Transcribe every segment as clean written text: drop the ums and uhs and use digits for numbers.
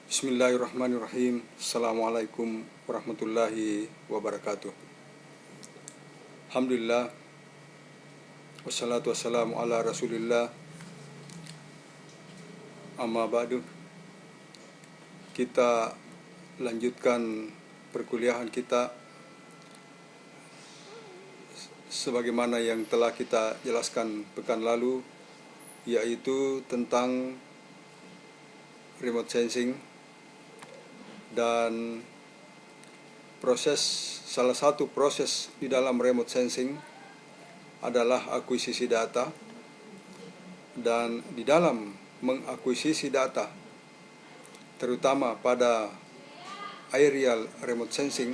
Bismillahirrahmanirrahim. Assalamualaikum warahmatullahi wabarakatuh. Alhamdulillah. Wassalatu wassalamu ala rasulillah. Amma ba'du. Kita lanjutkan perkuliahan kita sebagaimana yang telah kita jelaskan pekan lalu, yaitu tentang remote sensing dan salah satu proses di dalam remote sensing adalah akuisisi data. Dan di dalam mengakuisisi data, terutama pada aerial remote sensing,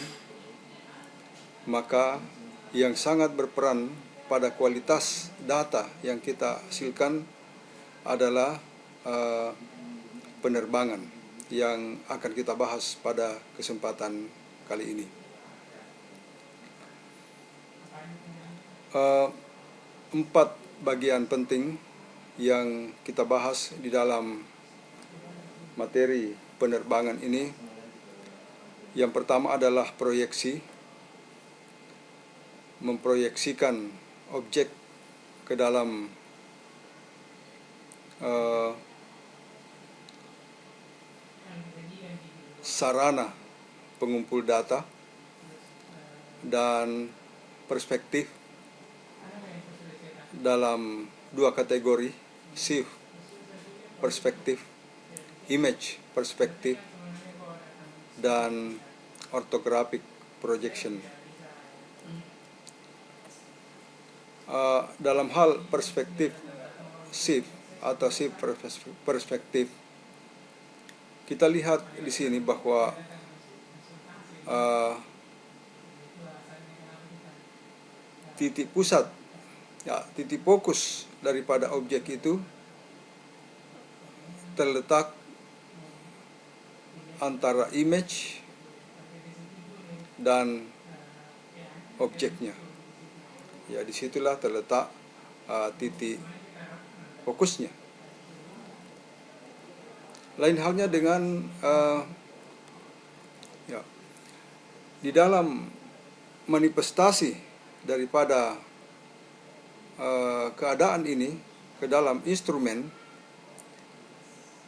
maka yang sangat berperan pada kualitas data yang kita hasilkan adalah penerbangan, yang akan kita bahas pada kesempatan kali ini. Empat bagian penting yang kita bahas di dalam materi penerbangan ini. Yang pertama adalah proyeksi, memproyeksikan objek ke dalam sarana pengumpul data, dan perspektif dalam dua kategori, shift perspektif, image perspektif, dan orthographic projection. Dalam hal perspektif shift atau shift perspektif, kita lihat di sini bahwa titik pusat, titik fokus daripada objek itu terletak antara image dan objeknya. Ya, disitulah terletak titik fokusnya. Lain halnya dengan di dalam manifestasi daripada keadaan ini ke dalam instrumen,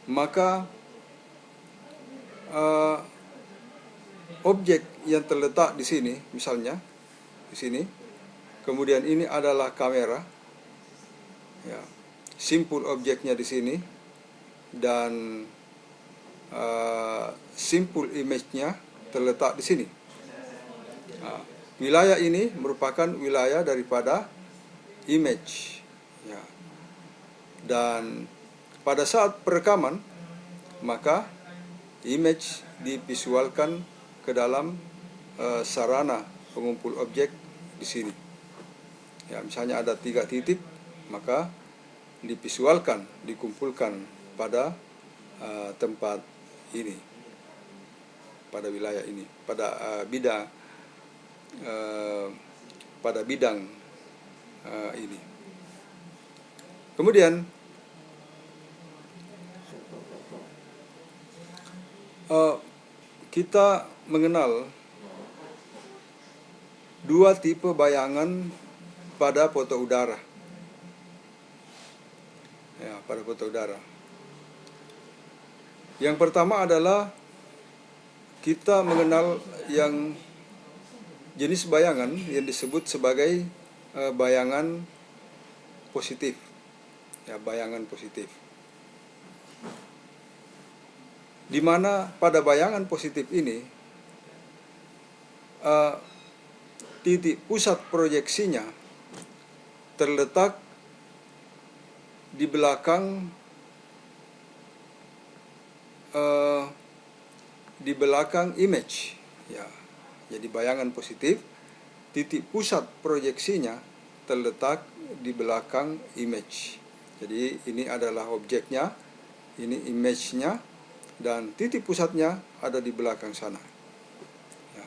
maka objek yang terletak di sini, misalnya di sini, kemudian ini adalah kamera, ya, simpul objeknya di sini, dan simpul image-nya terletak di sini. Wilayah ini merupakan wilayah daripada image, ya. Dan pada saat perekaman, maka image divisualkan ke dalam sarana pengumpul objek di sini. Ya, misalnya ada 3 titik, maka divisualkan, dikumpulkan pada tempat ini, pada wilayah ini, pada bidang ini. Kemudian kita mengenal 2 tipe bayangan pada foto udara. Ya, pada foto udara. Yang pertama adalah kita mengenal yang jenis bayangan yang disebut sebagai bayangan positif. Ya, bayangan positif. Di mana pada bayangan positif ini titik pusat proyeksinya terletak di belakang image, ya. Jadi bayangan positif, titik pusat proyeksinya terletak di belakang image. Jadi ini adalah objeknya, ini image-nya, dan titik pusatnya ada di belakang sana. Ya.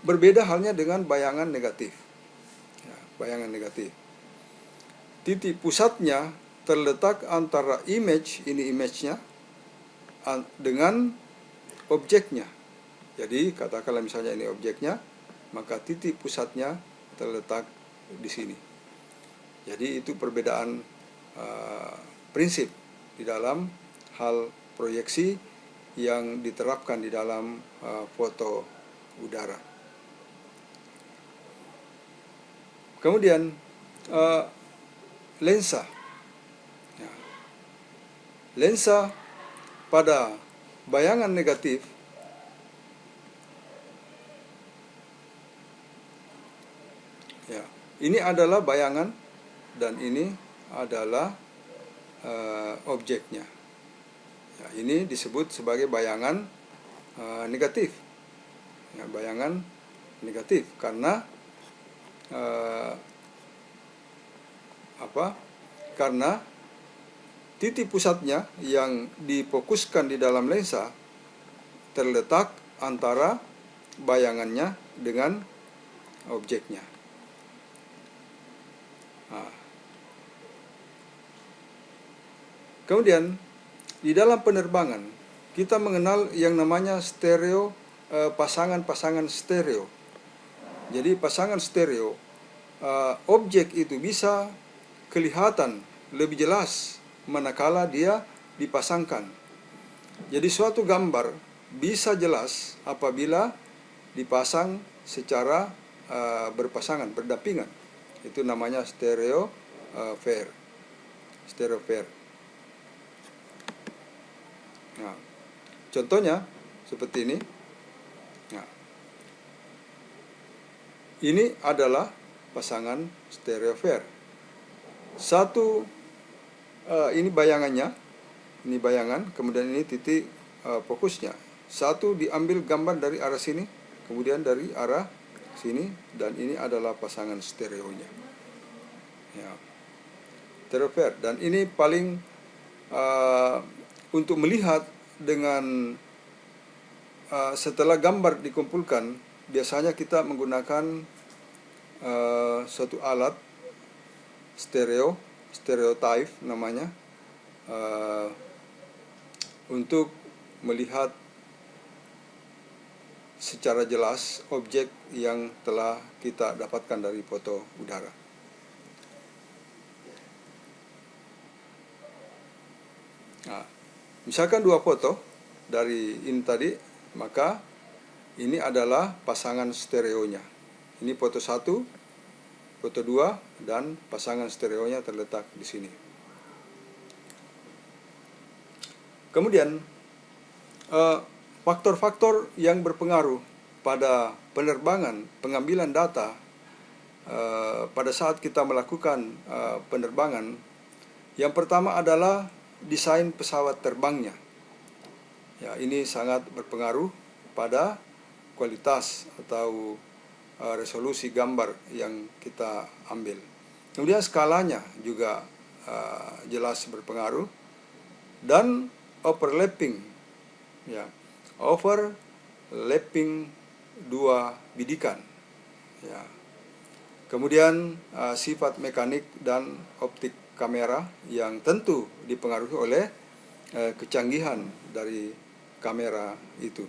Berbeda halnya dengan bayangan negatif. Ya, bayangan negatif. Titik pusatnya terletak antara image, ini image-nya, dengan objeknya. Jadi katakanlah misalnya ini objeknya, maka titik pusatnya terletak di sini. Jadi itu perbedaan prinsip di dalam hal proyeksi yang diterapkan di dalam foto udara. Kemudian lensa. Ya. Lensa pada bayangan negatif ya, ini adalah bayangan dan ini adalah objeknya. Ya, ini disebut sebagai bayangan negatif. Ya, bayangan negatif karena karena titik pusatnya yang difokuskan di dalam lensa terletak antara bayangannya dengan objeknya. Nah. Kemudian di dalam penerbangan kita mengenal yang namanya stereo, pasangan-pasangan stereo. Jadi pasangan stereo, objek itu bisa kelihatan lebih jelas manakala dia dipasangkan. Jadi suatu gambar bisa jelas apabila dipasang secara berpasangan, berdampingan. Itu namanya stereo pair. Stereo pair. Nah, contohnya seperti ini. Nah, ini adalah pasangan stereo pair. Satu, ini bayangannya, ini bayangan, kemudian ini titik fokusnya. Satu diambil gambar dari arah sini, kemudian dari arah sini, dan ini adalah pasangan stereonya. Ya, stereo pair. Dan ini paling untuk melihat dengan setelah gambar dikumpulkan, biasanya kita menggunakan suatu alat stereotype namanya, untuk melihat secara jelas objek yang telah kita dapatkan dari foto udara. Nah, misalkan dua foto dari ini tadi, maka ini adalah pasangan stereonya. Ini foto 1, foto 2, dan pasangan stereonya terletak di sini. Kemudian faktor-faktor yang berpengaruh pada penerbangan, pengambilan data pada saat kita melakukan penerbangan, yang pertama adalah desain pesawat terbangnya. Ya, ini sangat berpengaruh pada kualitas atau resolusi gambar yang kita ambil. Kemudian skalanya juga jelas berpengaruh, dan overlapping, ya, overlapping dua bidikan, ya. Kemudian sifat mekanik dan optik kamera yang tentu dipengaruhi oleh kecanggihan dari kamera itu.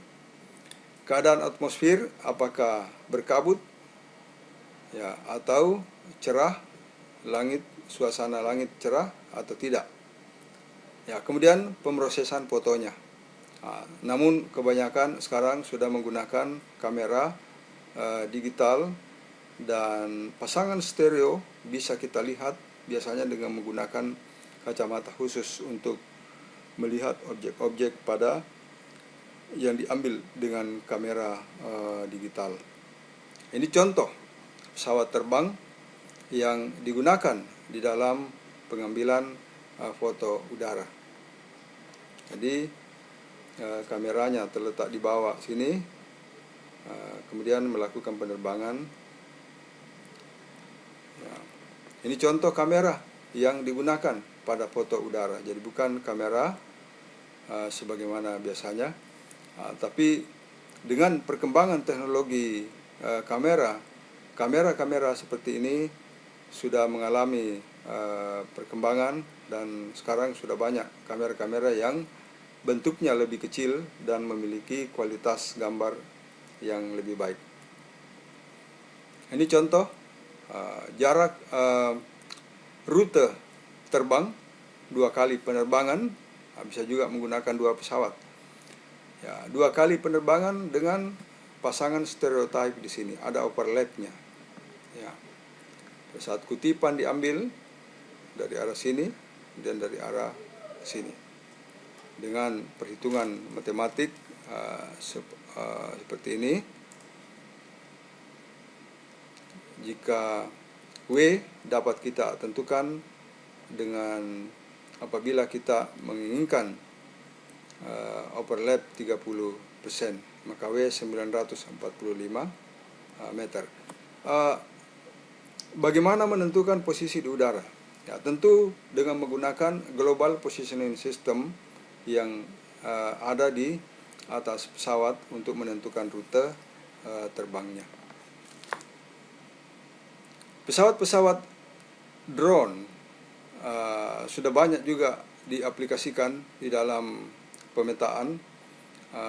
Keadaan atmosfer, apakah berkabut, ya, atau cerah, langit, suasana langit cerah atau tidak. Ya, kemudian pemrosesan fotonya. Nah, namun kebanyakan sekarang sudah menggunakan kamera digital, dan pasangan stereo bisa kita lihat biasanya dengan menggunakan kacamata khusus untuk melihat objek-objek pada yang diambil dengan kamera digital. Ini contoh pesawat terbang yang digunakan di dalam pengambilan foto udara. Jadi kameranya terletak di bawah sini, kemudian melakukan penerbangan. Ya. Ini contoh kamera yang digunakan pada foto udara. Jadi bukan kamera sebagaimana biasanya, tapi dengan perkembangan teknologi kamera seperti ini sudah mengalami perkembangan, dan sekarang sudah banyak kamera-kamera yang bentuknya lebih kecil dan memiliki kualitas gambar yang lebih baik. Ini contoh jarak rute terbang 2 kali penerbangan, bisa juga menggunakan 2 pesawat. Ya, 2 kali penerbangan dengan pasangan stereotype di sini, ada overlapnya. Ya, pada saat kutipan diambil dari arah sini dan dari arah sini, dengan perhitungan matematik seperti ini. Jika W dapat kita tentukan dengan apabila kita menginginkan overlap 30%, maka W 945 meter. Bagaimana menentukan posisi di udara? Ya, tentu dengan menggunakan Global Positioning System yang ada di atas pesawat untuk menentukan rute terbangnya. Pesawat-pesawat drone sudah banyak juga diaplikasikan di dalam pemetaan.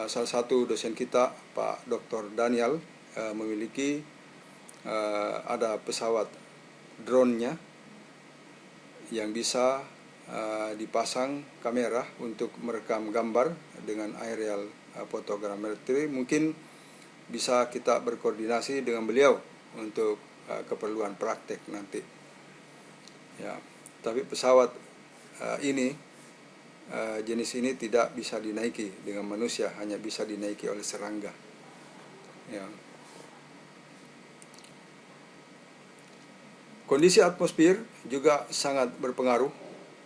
Salah satu dosen kita, Pak Dr. Daniel, memiliki ada pesawat drone-nya yang bisa dipasang kamera untuk merekam gambar dengan aerial photogrammetry. Mungkin bisa kita berkoordinasi dengan beliau untuk keperluan praktek nanti. Ya, tapi pesawat ini jenis ini tidak bisa dinaiki dengan manusia, hanya bisa dinaiki oleh serangga. Ya. Kondisi atmosfer juga sangat berpengaruh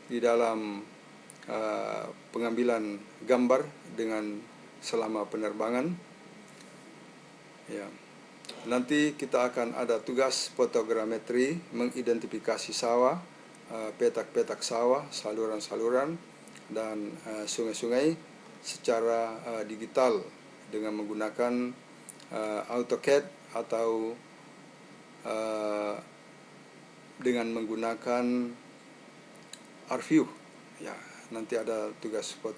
di dalam pengambilan gambar dengan selama penerbangan. Ya. Nanti kita akan ada tugas fotogrametri, mengidentifikasi sawah, petak-petak sawah, saluran-saluran, dan sungai-sungai secara digital dengan menggunakan AutoCAD atau dengan menggunakan ArcView. Ya, nanti ada tugas foto.